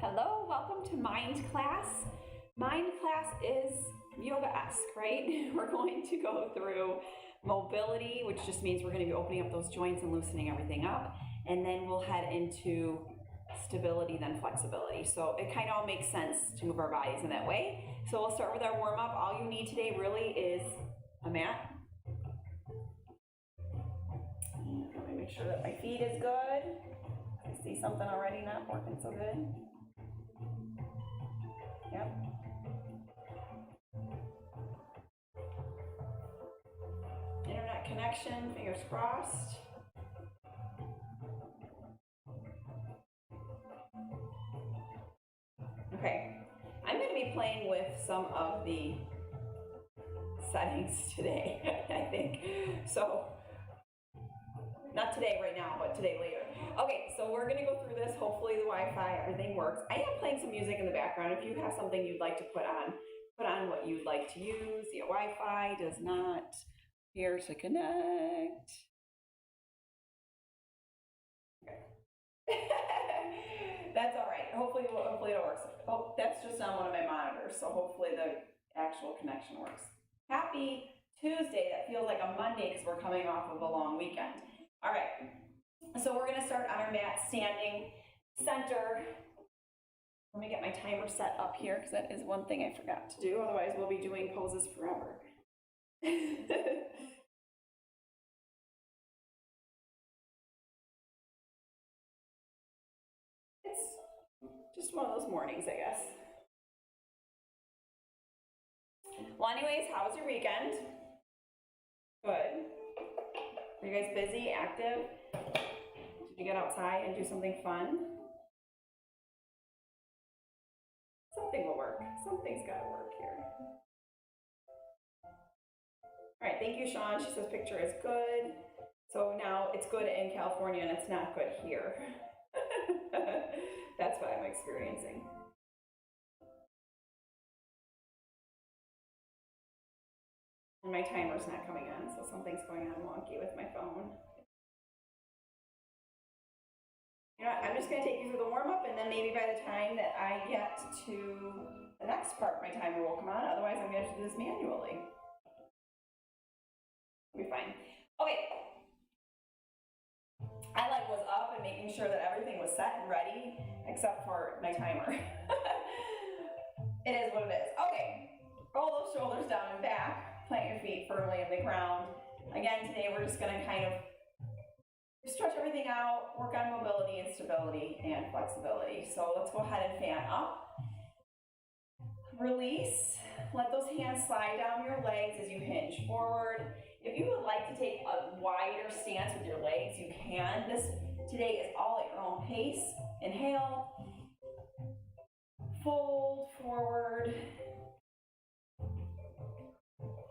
Hello, welcome to Mind class. Mind class is yoga-esque, right? We're going to go through mobility, which just means we're going to be opening up those joints and loosening everything up. And then we'll head into stability, then flexibility. So it kind of all makes sense to move our bodies in that way. So we'll start with our warm-up. All you need today really is a mat. Let me make sure that my feet is good. I see something already not working so good. Yep. Internet connection, fingers crossed. Okay, I'm going to be playing with some of the settings today, I think. So, not today right now, but today later. Okay, so we're going to go through this. Hopefully the Wi-Fi, everything works. I am playing some music in the background. If you have something you'd like to put on what you'd like to use. The Wi-Fi does not appear to connect. Okay. That's all right. Hopefully it works. Oh, that's just on one of my monitors, so hopefully the actual connection works. Happy Tuesday. That feels like a Monday because we're coming off of a long weekend. All right, so we're going to start on our mat, standing center. Let me get my timer set up here because that is one thing I forgot to do. Otherwise, we'll be doing poses forever. It's just one of those mornings, I guess. Well, anyways, how was your weekend? Good. Are you guys busy, active? Did you get outside and do something fun? Something will work. Something's got to work here. All right, thank you, Sean. She says picture is good. So now it's good in California and it's not good here. That's what I'm experiencing. And my timer's not coming on, so something's going on wonky with my phone. You know what, I'm just going to take you through the warm-up, and then maybe by the time that I get to the next part, my timer will come on. Otherwise, I'm going to have to do this manually. It'll be fine. Okay. I was up and making sure that everything was set and ready, except for my timer. It is what it is. Okay. Roll those shoulders down and back. Plant your feet firmly in the ground. Again, today we're just going to kind of stretch everything out, work on mobility and stability and flexibility. So let's go ahead and fan up. Release. Let those hands slide down your legs as you hinge forward. If you would like to take a wider stance with your legs, you can. This today is all at your own pace. Inhale. Fold forward.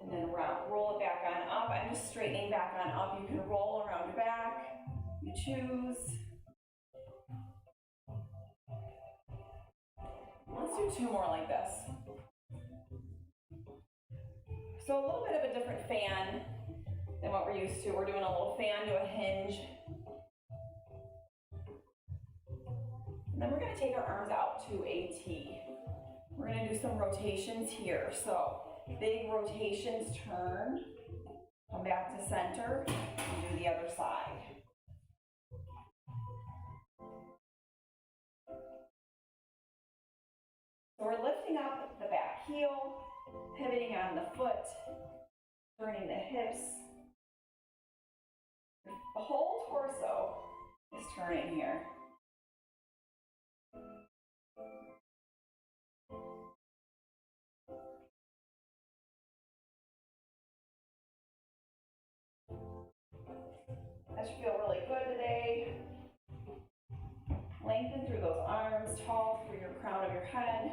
And then roll it back on up. I'm just straightening back on up. You can roll around your back. You choose. Let's do two more like this. So a little bit of a different fan than what we're used to. We're doing a little fan to a hinge. And then we're going to take our arms out to a T. We're going to do some rotations here. So big rotations, turn, come back to center, and do the other side. So we're lifting up the back heel, pivoting on the foot, turning the hips. The whole torso is turning here. That should feel really good today. Lengthen through those arms, tall through your crown of your head.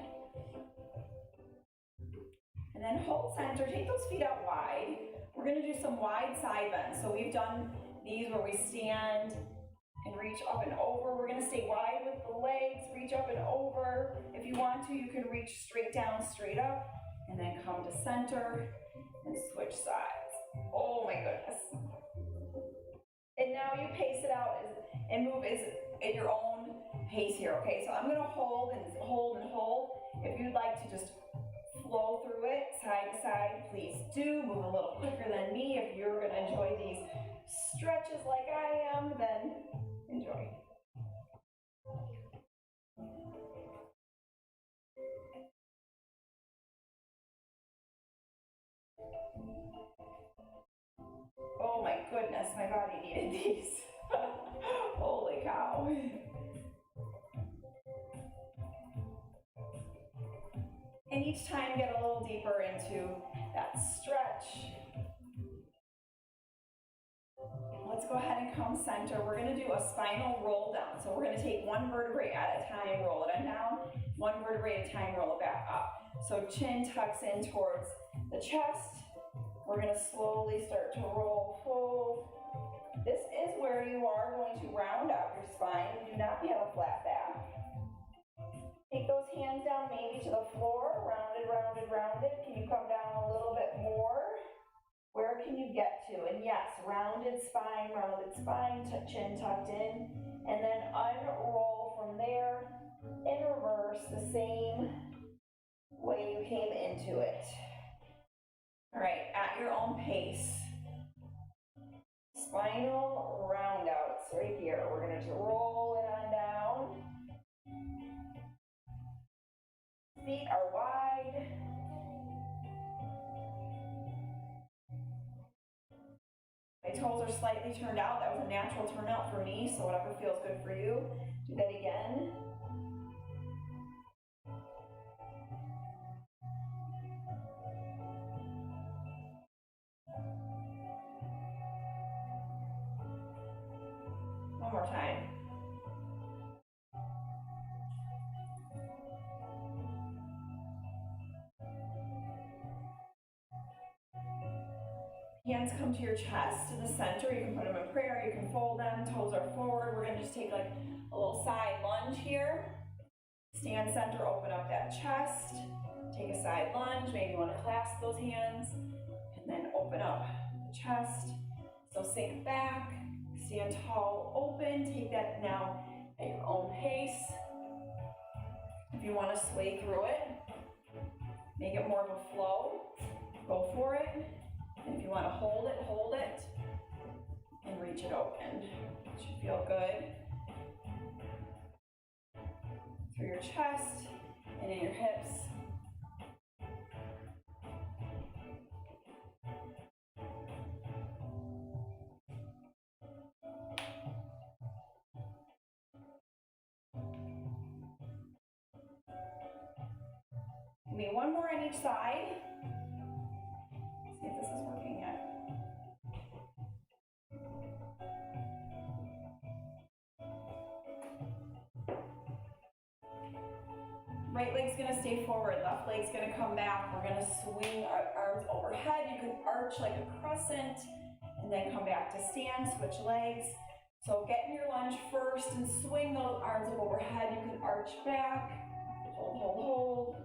And then hold center, take those feet out wide. We're going to do some wide side bends. So we've done these where we stand and reach up and over. We're going to stay wide with the legs, reach up and over. If you want to, you can reach straight down, straight up, and then come to center and switch sides. Oh my goodness. And now you pace it out and move at your own pace here, okay? So I'm going to hold and If you'd like to just flow through it side to side, please do. Move a little quicker than me. If you're going to enjoy these stretches like I am, then enjoy. Oh my goodness, my body needed these. Holy cow. And each time get a little deeper into that stretch. Let's go ahead and come center. We're going to do a spinal roll down. So we're going to take one vertebrae at a time, roll it on down, one vertebrae at a time, roll it back up. So chin tucks in towards the chest. We're going to slowly start to roll, fold. This is where you are going to round out your spine. You do not have a flat back. Take those hands down maybe to the floor, rounded, rounded, rounded. Can you come down a little bit more? Where can you get to? And yes, rounded spine, chin tucked in. And then unroll from there in reverse, the same way you came into it. All right, at your own pace. Spinal round outs right here. We're going to roll it on down. Feet are wide. My toes are slightly turned out. That was a natural turn out for me, so whatever feels good for you. Do that again. One more time. Hands come to your chest, to the center. You can put them in prayer, you can fold them, toes are forward. We're going to just take like a little side lunge here. Stand center, open up that chest. Take a side lunge, maybe you want to clasp those hands. And then open up the chest. So sink back, stand tall, open. Take that now at your own pace. If you want to sway through it, make it more of a flow, go for it. And if you want to hold it, and reach it open. It should feel good. Through your chest and in your hips. Give me one more on each side. See if this is working yet. Right leg's gonna stay forward, left leg's gonna come back. We're gonna swing our arms overhead. You can arch like a crescent and then come back to stand, switch legs. So get in your lunge first and swing those arms up overhead. You can arch back, hold, hold, hold.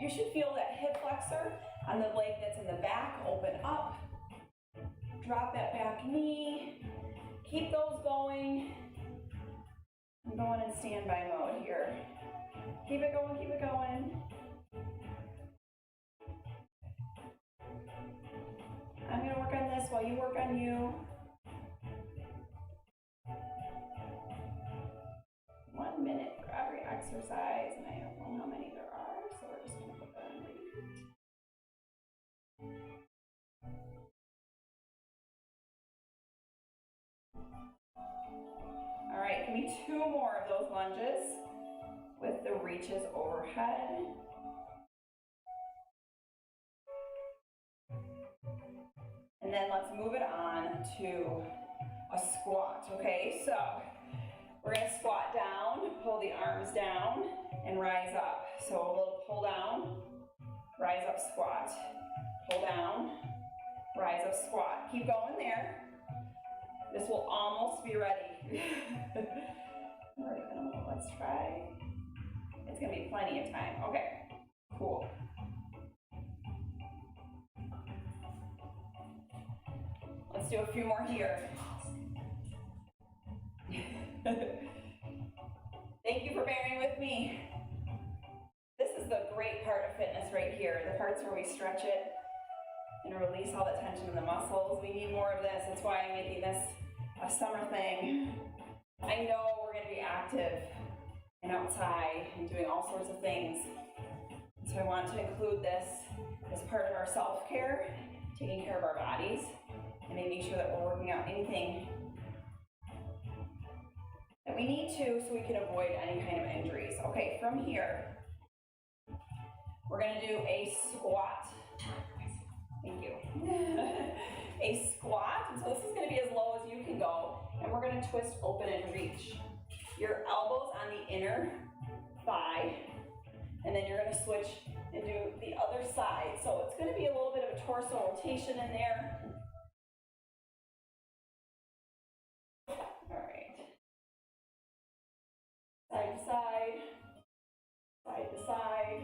You should feel that hip flexor on the leg that's in the back, open up. Drop that back knee. Keep those going. I'm going in standby mode here. Keep it going, keep it going. I'm gonna work on this while you work on you. 1 minute for every exercise, and I don't know how many there are, so we're just gonna put that on repeat. All right, give me 2 more of those lunges with the reaches overhead. And then let's move it on to a squat, okay? So we're gonna squat down, pull the arms down, and rise up. So a little pull down, rise up, squat. Pull down, rise up, squat. Keep going there. This will almost be ready. All right, let's try. It's gonna be plenty of time. Okay, cool. Let's do a few more here. stretch it and release all the tension in the muscles. We need more of this. That's why I'm making this a summer thing. I know we're gonna be active and outside and doing all sorts of things. So I want to include this as part of our self-care, taking care of our bodies, and making sure that we're working out anything that we need to so we can avoid any kind of injuries. Okay, from here, we're gonna do a squat. Thank you. A squat, and so this is gonna be as low as you can go, and we're gonna twist, open, and reach. Your elbows on the inner thigh, and then you're gonna switch and do the other side. So it's gonna be a little bit of a torso rotation in there. All right. Side to side, side to side.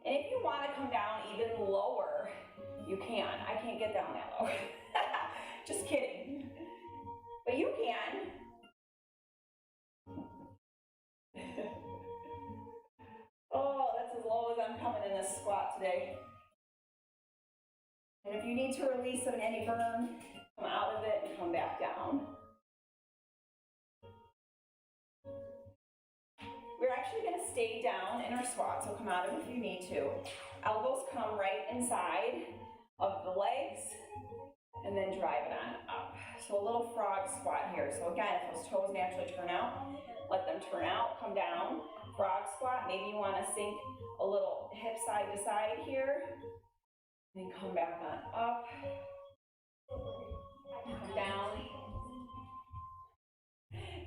And if you want to come down even lower, you can. I can't get down that low. Just kidding. But you can. Oh, that's as low as I'm coming in this squat today. And if you need to release any burn, come out of it and come back down. We're actually going to stay down in our squat, so come out of it if you need to. Elbows come right inside of the legs, and then drive it on up. So a little frog squat here. So again, if those toes naturally turn out, let them turn out, come down. Frog squat, maybe you want to sink a little hip side to side here, and come back on up, come down,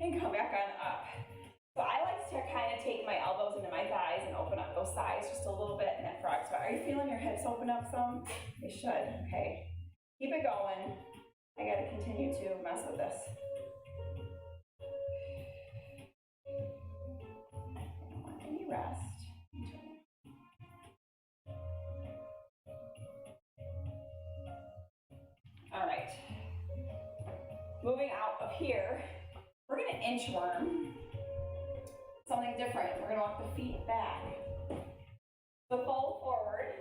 and come back on up. So I like to kind of take my elbows into my thighs and open up those thighs just a little bit in that frog squat. Are you feeling your hips open up some? They should, okay. Keep it going. I gotta continue to mess with this. I don't want any rest. All right. Moving out of here, we're gonna inchworm. Something different. We're gonna walk the feet back. So fold forward,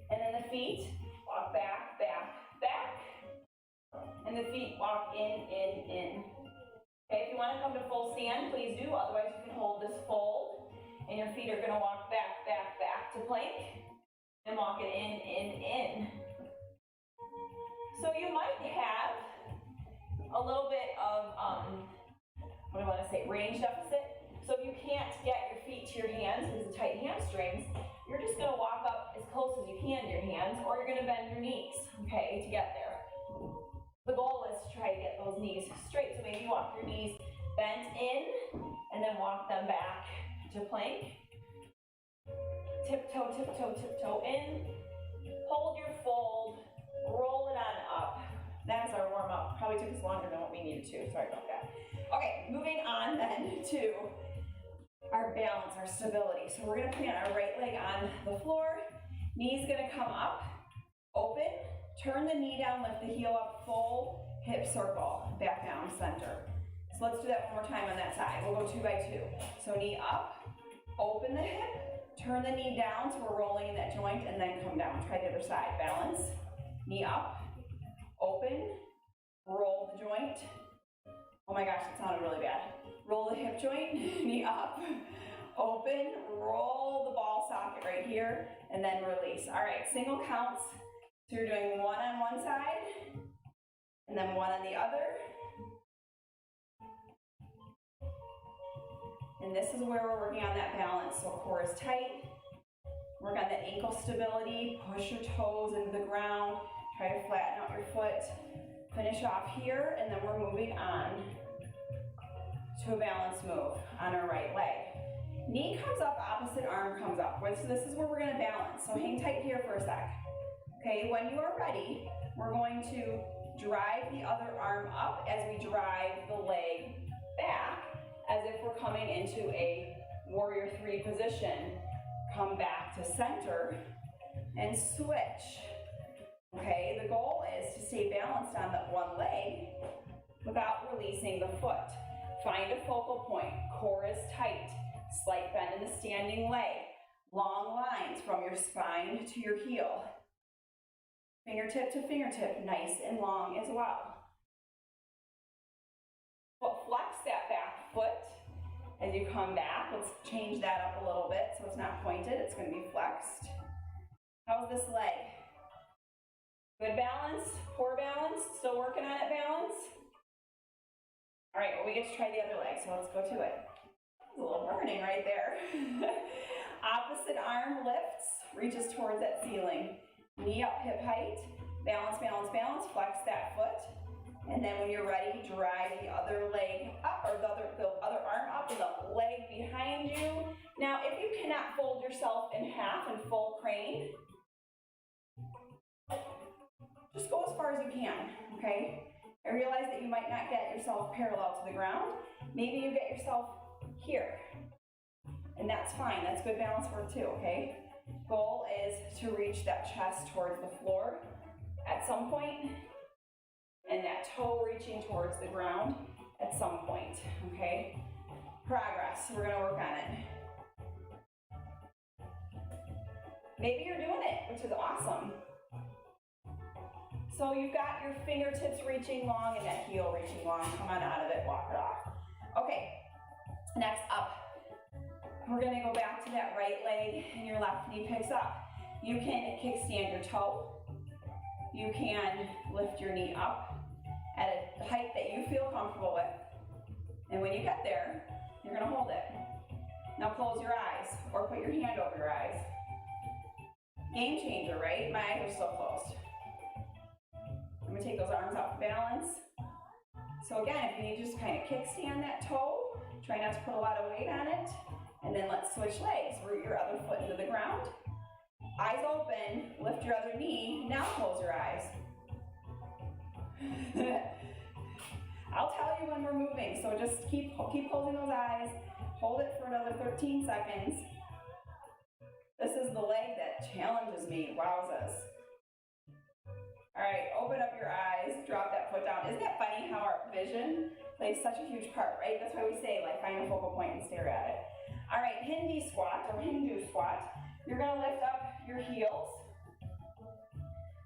and then the feet walk back, back, back. And the feet walk in. Okay, if you want to come to full stand, please do. Otherwise, you can hold this fold, and your feet are going to walk back, back, back to plank, and walk it in. So you might have a little bit of, what do I want to say, range deficit. So if you can't get your feet to your hands because of tight hamstrings, you're just going to walk up as close as you can to your hands, or you're going to bend your knees, okay, to get there. The goal is to try to get those knees straight. So maybe walk your knees bent in, and then walk them back to plank. Tiptoe, tiptoe, tiptoe in. Hold your fold, roll it on up. That's our warm up. Probably took us longer than what we needed to. Sorry about that. Okay, moving on then to our balance, our stability. So we're gonna plant our right leg on the floor. Knee's gonna come up, open, turn the knee down, lift the heel up, fold, hip circle, back down, center. So let's do that one more time on that side. We'll go 2 by 2. So knee up, open the hip, turn the knee down so we're rolling in that joint, and then come down. Try the other side. Balance. Knee up, open, roll the joint. Oh my gosh, that sounded really bad. Roll the hip joint, knee up, open, roll the ball socket right here, and then release. All right, single counts. So you're doing one on one side, and then one on the other. And this is where we're working on that balance. So core is tight. Work on the ankle stability. Push your toes into the ground. Try to flatten out your foot. Finish off here, and then we're moving on to a balance move on our right leg. Knee comes up, opposite arm comes up. So this is where we're gonna balance. So hang tight here for a sec. Okay, when you are ready, we're going to drive the other arm up as we drive the leg back, as if we're coming into a warrior 3 position. Come back to center and switch. Okay, the goal is to stay balanced on that one leg without releasing the foot. Find a focal point. Core is tight. Slight bend in the standing leg. Long lines from your spine to your heel. Fingertip to fingertip, nice and long as well. But flex that back foot as you come back. Let's change that up a little bit so it's not pointed, it's going to be flexed. How's this leg? Good balance? Poor balance? Still working on it, balance? All right, well, we get to try the other leg, so let's go to it. There's a little burning right there. Opposite arm lifts, reaches towards that ceiling. Knee up, hip height. Balance, balance, balance. Flex that foot. And then when you're ready, drive the other leg up, or the other arm up, and the leg behind you. Now, if you cannot fold yourself in half and full crane, just go as far as you can, okay? I realize that you might not get yourself parallel to the ground. Maybe you get yourself here, and that's fine. That's good balance work too, okay? Goal is to reach that chest towards the floor at some point, and that toe reaching towards the ground at some point, okay? Progress, we're gonna work on it. Maybe you're doing it, which is awesome. So you've got your fingertips reaching long and that heel reaching long. Come on out of it, walk it off. Okay, next up, we're gonna go back to that right leg and your left knee picks up. You can kickstand your toe. You can lift your knee up at a height that you feel comfortable with. And when you get there, you're gonna hold it. Now close your eyes or put your hand over your eyes. Game changer, right? My eyes are still closed. I'm gonna take those arms off balance. So again, if you need to just kind of kickstand that toe, try not to put a lot of weight on it, and then let's switch legs. Root your other foot into the ground. Eyes open, lift your other knee, now close your eyes. I'll tell you when we're moving, so just keep closing those eyes, hold it for another 13 seconds. This is the leg that challenges me, wowzers. All right, open up your eyes, drop that foot down. Isn't that funny how our vision plays such a huge part, right? That's why we say, like, find a focal point and stare at it. All right, Hindi squat or Hindu squat. You're gonna lift up your heels,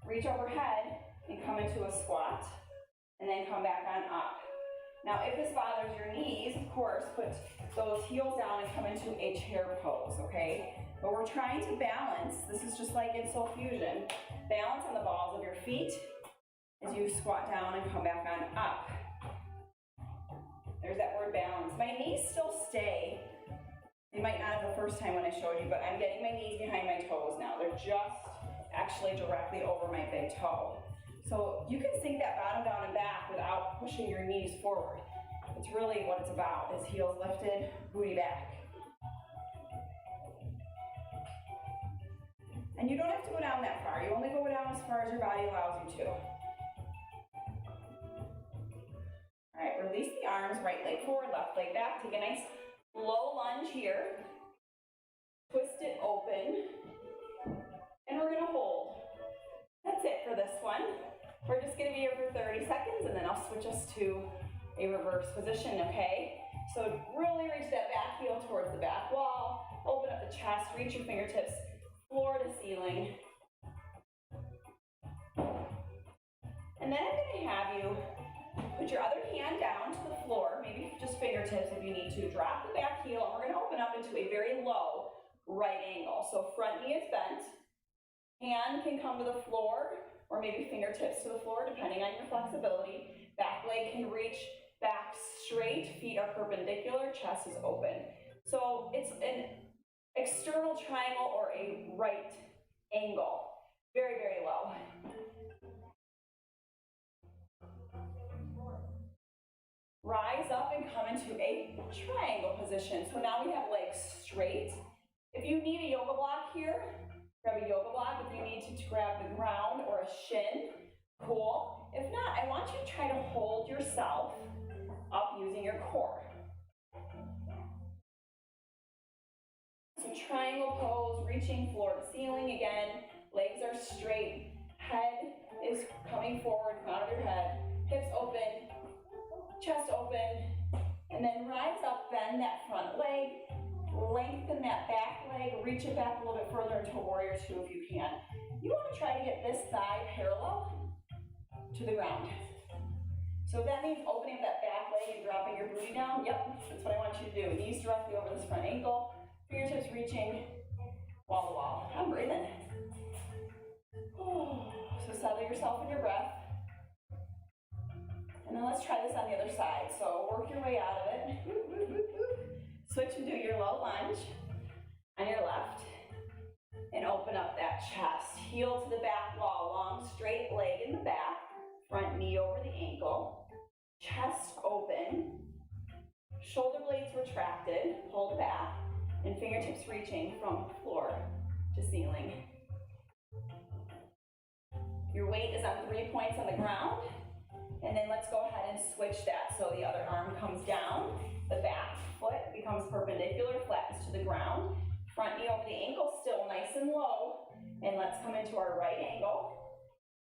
reach overhead, and come into a squat, and then come back on up. Now, if this bothers your knees, of course, put those heels down and come into a chair pose, okay? But we're trying to balance, this is just like in Soul Fusion, balance on the balls of your feet as you squat down and come back on up. There's that word balance. My knees still stay. They might not have the first time when I showed you, but I'm getting my knees behind my toes now. They're just actually directly over my big toe. So you can sink that bottom down and back without pushing your knees forward. It's really what it's about, is heels lifted, booty back. And you don't have to go down that far. You only go down as far as your body allows you to. All right, release the arms, right leg forward, left leg back. Take a nice low lunge here. Twist it open. And we're gonna hold. That's it for this one. We're just gonna be here for 30 seconds and then I'll switch us to a reverse position, okay? So really reach that back heel towards the back wall. Open up the chest, reach your fingertips floor to ceiling. And then I'm gonna have you put your other hand down to the floor, maybe just fingertips if you need to. Drop the back heel, and we're gonna open up into a very low right angle. So front knee is bent, hand can come to the floor, or maybe fingertips to the floor, depending on your flexibility. Back leg can reach back straight, feet are perpendicular, chest is open. So it's an external triangle or a right angle. Very, very low. Rise up and come into a triangle position. So now we have legs straight. If you need a yoga block here, grab a yoga block. If you need to grab the ground or a shin, cool. If not, I want you to try to hold yourself up using your core. So triangle pose, reaching floor to ceiling again. Legs are straight. Head is coming forward, crown of your head. Hips open, chest open. And then rise up, bend that front leg. lengthen that back leg, reach it back a little bit further into warrior two if you can. You want to try to get this thigh parallel to the ground. So if that means opening up that back leg and dropping your booty down, yep, that's what I want you to do. Knees directly over this front ankle, fingertips reaching wall to wall. I'm breathing. So settle yourself in your breath. And then let's try this on the other side. So work your way out of it. Switch and do your low lunge on your left. And open up that chest. Heel to the back wall, long straight leg in the back. Front knee over the ankle. Chest open. Shoulder blades retracted. Hold back. And fingertips reaching from floor to ceiling. Your weight is on 3 points on the ground. And then let's go ahead and switch that. So the other arm comes down, the back foot becomes perpendicular, flattens to the ground. Front knee over the ankle, still nice and low. And let's come into our right ankle.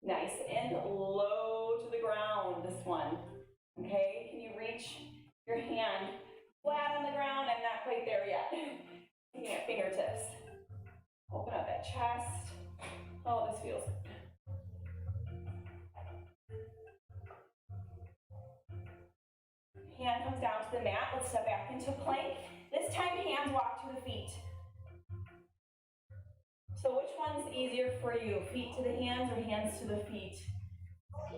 Nice and low to the ground, this one. Okay, can you reach your hand flat on the ground? I'm not quite there yet. Taking at fingertips. Open up that chest. Oh, this feels good. Hand comes down to the mat. Let's step back into plank. This time, hands walk to the feet. So which one's easier for you? Feet to the hands or hands to the feet? I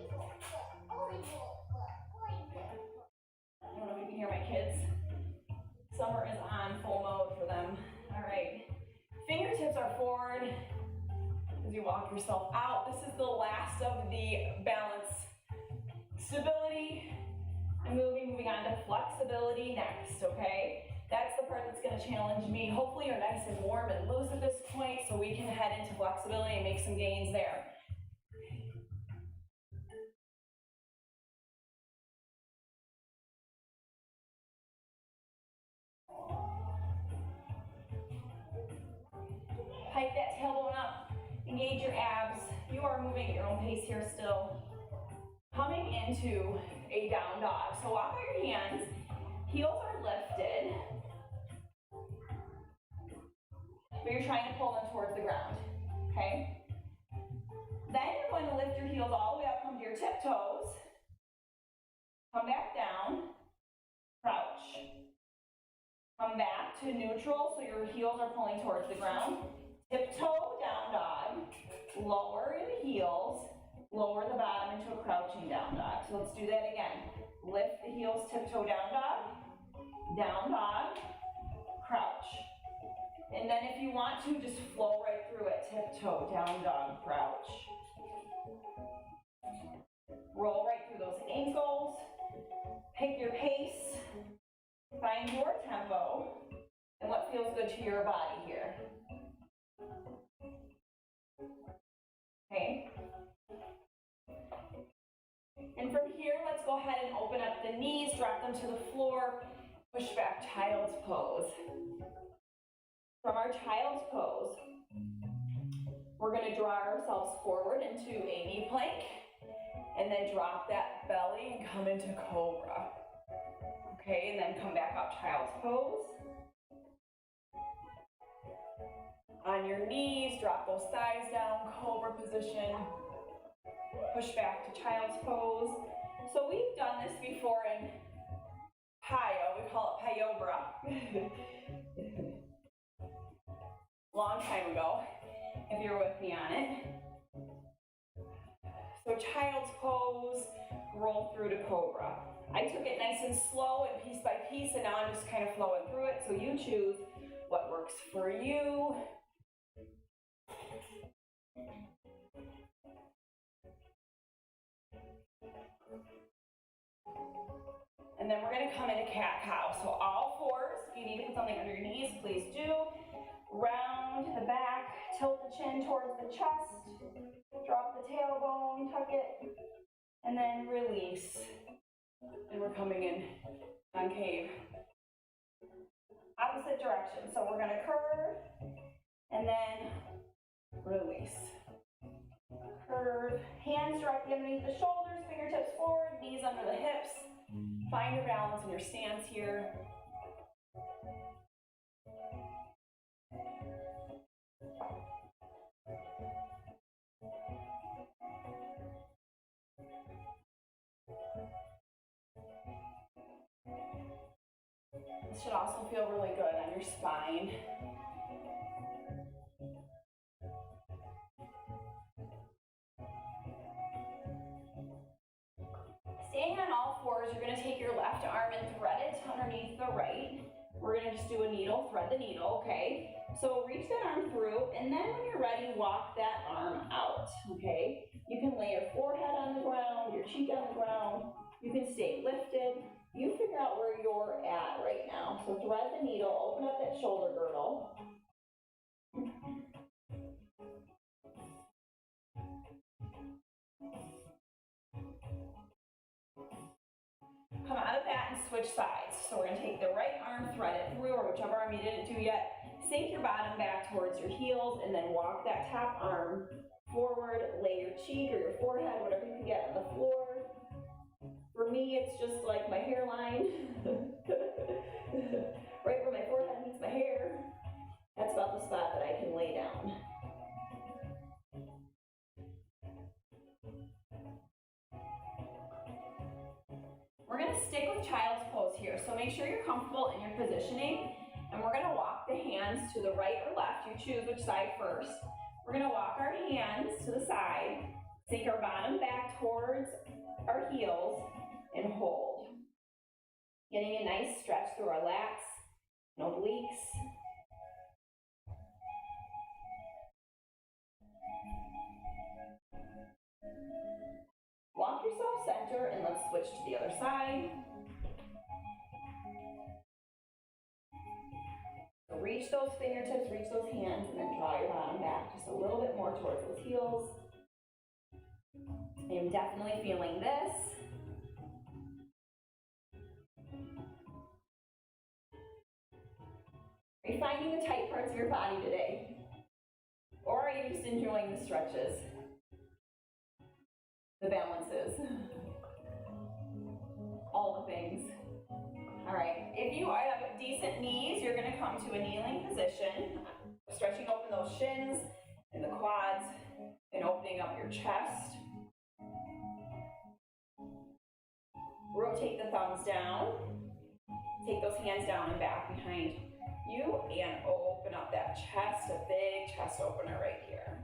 don't know if you can hear my kids. Summer is on full mode for them. All right. Fingertips are forward as you walk yourself out. This is the last of the balance. Stability. And moving on to flexibility next, okay? That's the part that's gonna challenge me. Hopefully you're nice and warm and loose at this point so we can head into flexibility and make some gains there. Hike that tailbone up, engage your abs. You are moving at your own pace here still. Coming into a down dog. So walk out your hands, heels are lifted, but you're trying to pull them towards the ground, okay? Then you're going to lift your heels all the way up, come to your tiptoes, come back down, crouch. Come back to neutral, so your heels are pulling towards the ground. Tiptoe down dog, lower the heels, lower the bottom into a crouching down dog. So let's do that again. Lift the heels, tiptoe down dog, crouch. And then if you want to, just flow right through it. Tiptoe, down dog, crouch. Roll right through those ankles. Pick your pace. Find your tempo and what feels good to your body here. Okay. And from here, let's go ahead and open up the knees, drop them to the floor, push back child's pose. From our child's pose, we're going to draw ourselves forward into a knee plank, and then drop that belly and come into cobra. Okay, and then come back up child's pose. On your knees, drop those thighs down, cobra position. Push back to child's pose. So we've done this before in Pyo, we call it Pyobra. Long time ago, if you're with me on it. So child's pose, roll through to cobra. I took it nice and slow and piece by piece, and now I'm just kind of flowing through it, so you choose what works for you. And then we're going to come into cat-cow. So all fours, if you need to put something under your knees, please do. Round the back, tilt the chin towards the chest, drop the tailbone, tuck it, and then release. And we're coming in concave. Opposite direction. So we're going to curve and then release. Curve, hands directly underneath the shoulders, fingertips forward, knees under the hips. Find your balance in your stance here. should also feel really good on your spine. Staying on all fours, you're going to take your left arm and thread it underneath the right. We're going to just do a needle, thread the needle, okay? So reach that arm through, and then when you're ready, walk that arm out, okay? You can lay your forehead on the ground, your cheek on the ground. You can stay lifted. You figure out where you're at right now. So thread the needle, open up that shoulder girdle. Come out of that and switch sides. So we're going to take the right arm, thread it through, or whichever arm you didn't do yet. Sink your bottom back towards your heels, and then walk that top arm forward. Lay your cheek or your forehead, whatever you can get on the floor. For me, it's just like my hairline. Right where my forehead meets my hair. That's about the spot that I can lay down. We're going to stick with child's pose here, so make sure you're comfortable in your positioning, and we're going to walk the hands to the right or left. You choose which side first. We're going to walk our hands to the side, sink our bottom back towards our heels, and hold. Getting a nice stretch through our lats and obliques. Walk yourself center, and let's switch to the other side. So reach those fingertips, reach those hands, and then draw your bottom back just a little bit more towards those heels. I am definitely feeling this. Are you finding the tight parts of your body today? Or are you just enjoying the stretches? The balances? All the things. All right, if you have decent knees, you're gonna come to a kneeling position, stretching open those shins and the quads and opening up your chest. Rotate the thumbs down. Take those hands down and back behind you and open up that chest, a big chest opener right here.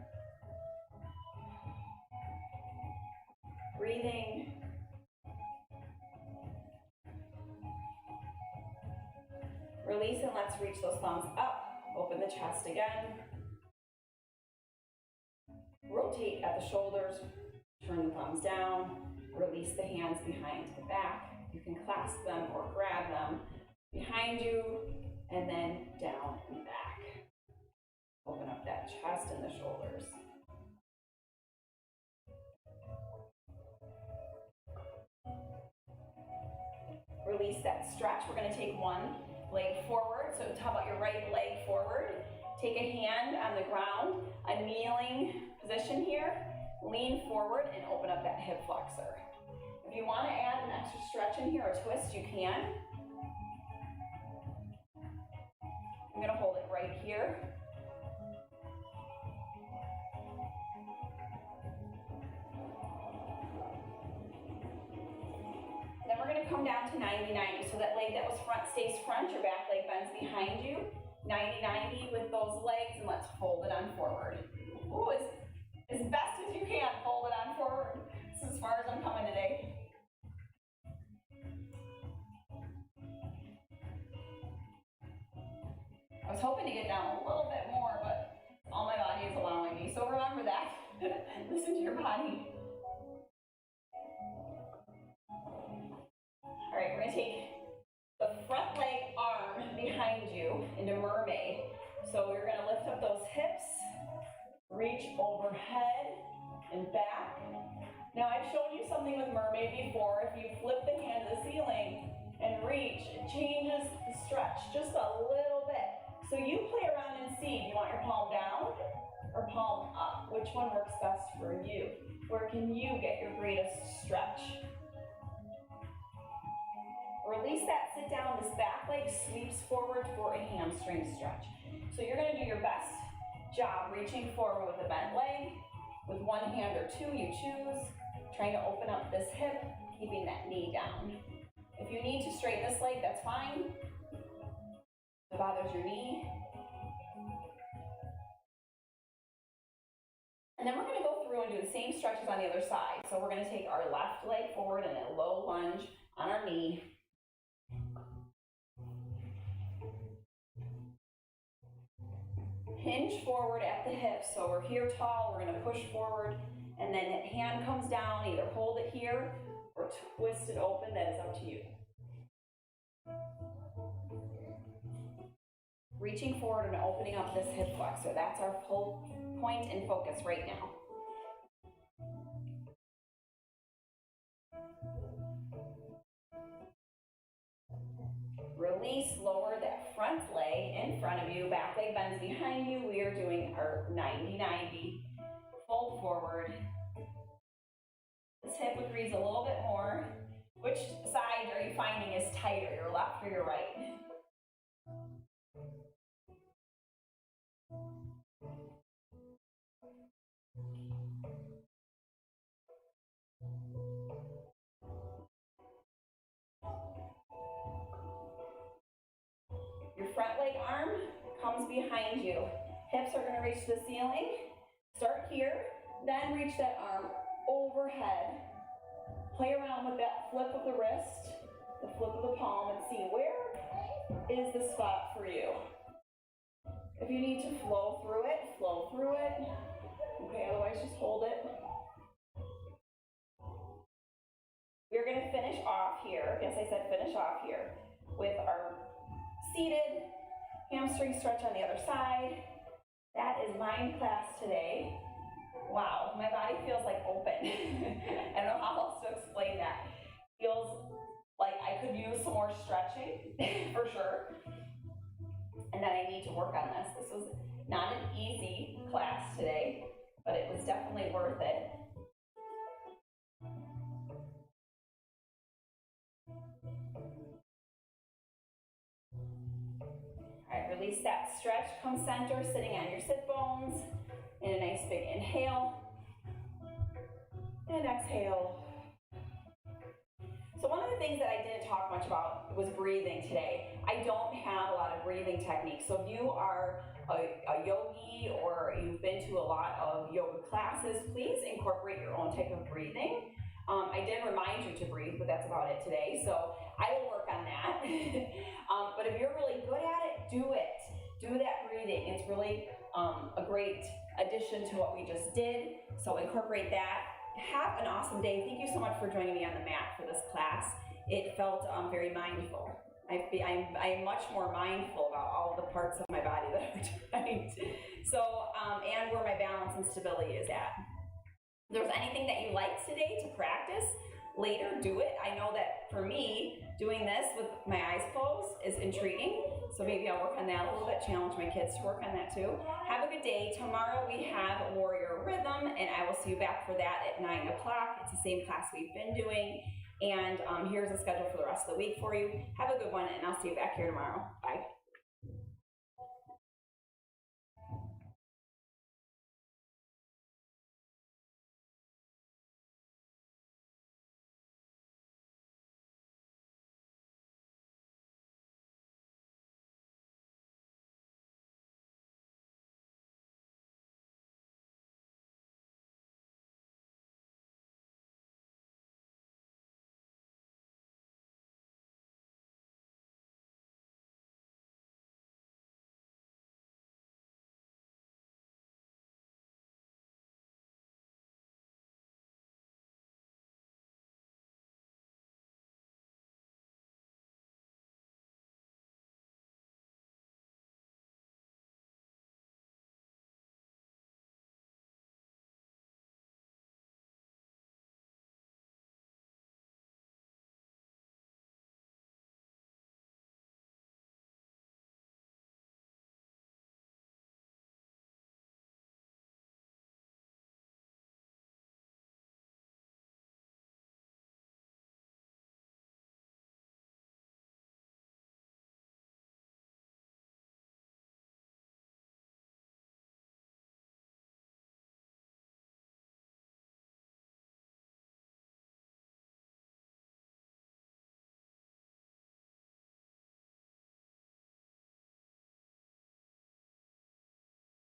Breathing. Release, and let's reach those thumbs up. Open the chest again. Rotate at the shoulders. Turn the thumbs down. Release the hands behind the back. You can clasp them or grab them behind you, and then down and back. Open up that chest and the shoulders. Release that stretch. We're going to take one leg forward. So how about your right leg forward? Take a hand on the ground, a kneeling position here. Lean forward and open up that hip flexor. If you want to add an extra stretch in here or twist, you can. I'm going to hold it right here. Then we're going to come down to 90-90. So that leg that was front stays front, your back leg bends behind you. 90-90 with those legs, and let's fold it on forward. Ooh, as best as you can, fold it on forward. This is as far as I'm coming today. I was hoping to get down a little bit more, but all my body is allowing me. So remember that. Listen to your body. All right, we're going to take the front leg arm behind you into mermaid. So you're going to lift up those hips, reach overhead and back. Now I've shown you something with mermaid before. If you flip the hand to the ceiling and reach, it changes the stretch just a little bit. So you play around and see, do you want your palm down or palm up? Which one works best for you? Where can you get your greatest stretch? Release that, sit down. This back leg sweeps forward for a hamstring stretch. So you're going to do your best job reaching forward with a bent leg. With one hand or two, you choose. Trying to open up this hip, keeping that knee down. If you need to straighten this leg, that's fine. that bothers your knee. And then we're going to go through and do the same stretches on the other side. So we're going to take our left leg forward in a low lunge on our knee. Hinge forward at the hips. So we're here tall, we're going to push forward, and then hand comes down, either hold it here or twist it open, that is up to you. Reaching forward and opening up this hip flexor. That's our full point and focus right now. Release, lower that front leg in front of you, back leg bends behind you. We are doing our 90-90. Fold forward. This hip agrees a little bit more. Which side are you finding is tighter, your left or your right? Your front leg arm comes behind you. Hips are going to reach the ceiling. Start here, then reach that arm overhead. Play around with that flip of the wrist, the flip of the palm, and see where is the spot for you. If you need to flow through it, flow through it. Okay, otherwise just hold it. We're going to finish off here, yes, I said finish off here, with our seated hamstring stretch on the other side. That is mind class today. Wow, my body feels like open. I don't know how else to explain that. Feels like I could use some more stretching, for sure. And that I need to work on this. This was not an easy class today, but it was definitely worth it. All right, release that stretch. Come center, sitting on your sit bones. And a nice big inhale. And exhale. So one of the things that I didn't talk much about was breathing today. I don't have a lot of breathing techniques. So if you are a yogi or you've been to a lot of yoga classes, please incorporate your own type of breathing. I did remind you to breathe, but that's about it today. So I will work on that. But if you're really good at it, do it. Do that breathing. It's really a great addition to what we just did. So incorporate that. Have an awesome day. Thank you so much for joining me on the mat for this class. It felt very mindful. I'm much more mindful about all the parts of my body that are tight. So, and where my balance and stability is at. If there's anything that you liked today to practice, later do it. I know that for me, doing this with my eyes closed is intriguing. So maybe I'll work on that a little bit, challenge my kids to work on that too. Have a good day. Tomorrow we have Warrior Rhythm, and I will see you back for that at 9 o'clock. It's the same class we've been doing. And here's the schedule for the rest of the week for you. Have a good one, and I'll see you back here tomorrow. Bye.